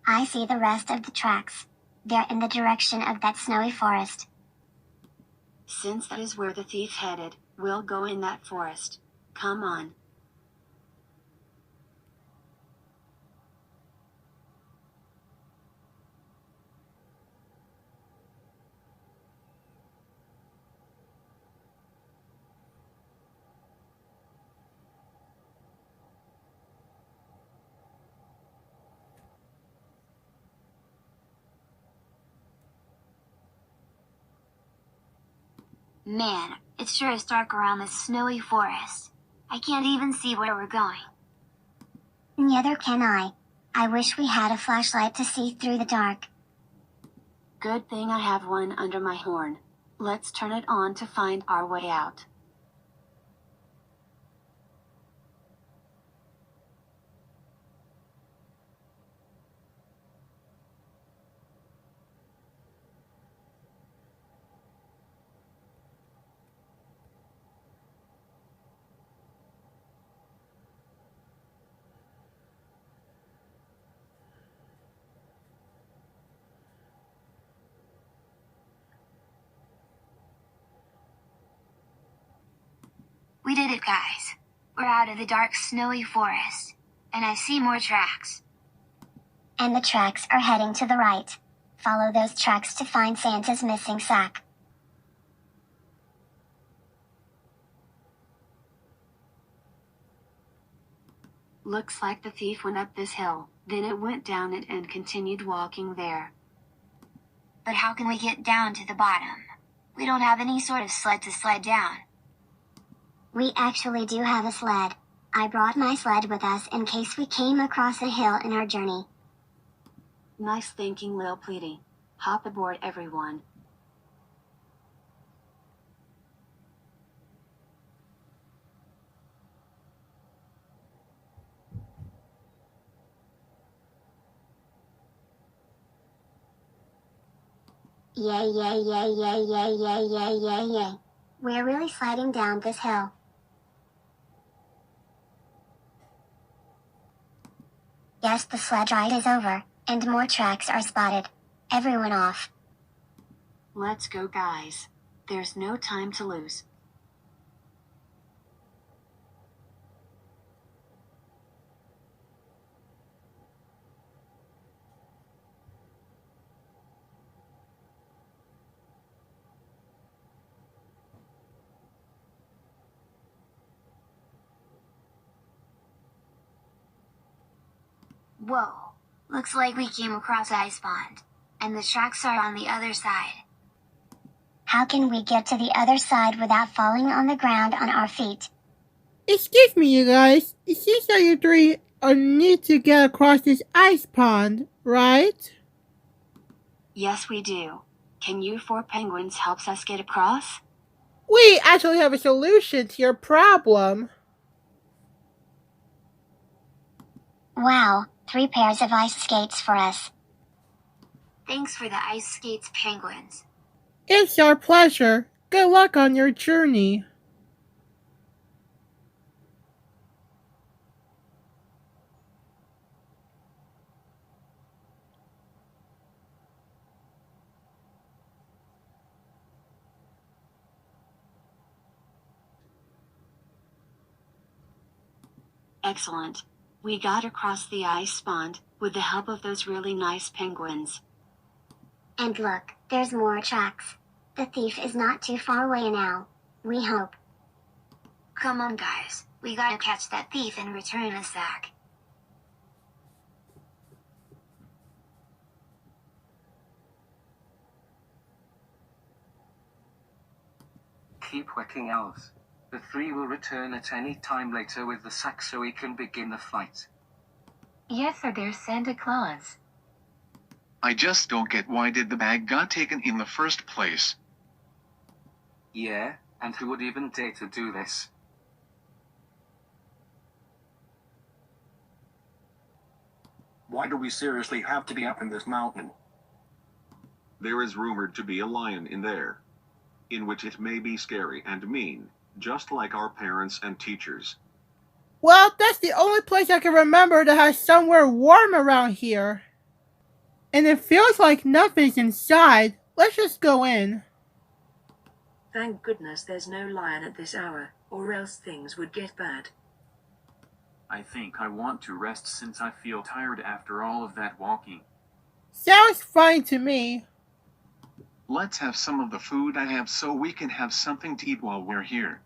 I see the rest of the tracks. They're in the direction of that snowy forest. Since that is where the thief headed, we'll go in that forest. Come on. Man, it sure is dark around this snowy forest. I can't even see where we're going. Neither can I. I wish we had a flashlight to see through the dark. Good thing I have one under my horn. Let's turn it on to find our way out. We did it, guys. We're out of the dark, snowy forest. And I see more tracks. And the tracks are heading to the right. Follow those tracks to find Santa's missing sack. Looks like the thief went up this hill, then it went down it and continued walking there. But how can we get down to the bottom? We don't have any sort of sled to sled down. We actually do have a sled. I brought my sled with us in case we came across a hill in our journey. Nice thinking, Lil'Petey. Hop aboard, everyone. Yay, yay, yay, yay, yay, yay, yay, yay, yay. We're really sliding down this hill. Yes, the sled ride is over, and more tracks are spotted. Everyone off. Let's go, guys. There's no time to lose. Whoa. Looks like we came across Ice Pond. And the tracks are on the other side. How can we get to the other side without falling on the ground on our feet? Excuse me, you guys. It seems that you three need to get across this ice pond, right? Yes, we do. Can you four penguins help us get across? We actually have a solution to your problem. Wow, 3 pairs of ice skates for us. Thanks for the ice skates, penguins. It's our pleasure. Good luck on your journey. Excellent. We got across the ice pond with the help of those really nice penguins. And look, there's more tracks. The thief is not too far away now. We hope. Come on, guys. We gotta catch that thief and return the sack. Keep working, elves. The 3 will return at any time later with the sack so we can begin the fight. Yes, sir, there's Santa Claus. I just don't get why did the bag got taken in the first place. Yeah, and who would even dare to do this? Why do we seriously have to be up in this mountain? There is rumored to be a lion in there, in which it may be scary and mean, just like our parents and teachers. Well, that's the only place I can remember that has somewhere warm around here. And it feels like nothing's inside. Let's just go in. Thank goodness there's no lion at this hour, or else things would get bad. I think I want to rest since I feel tired after all of that walking. Sounds fine to me. Let's have some of the food I have so we can have something to eat while we're here.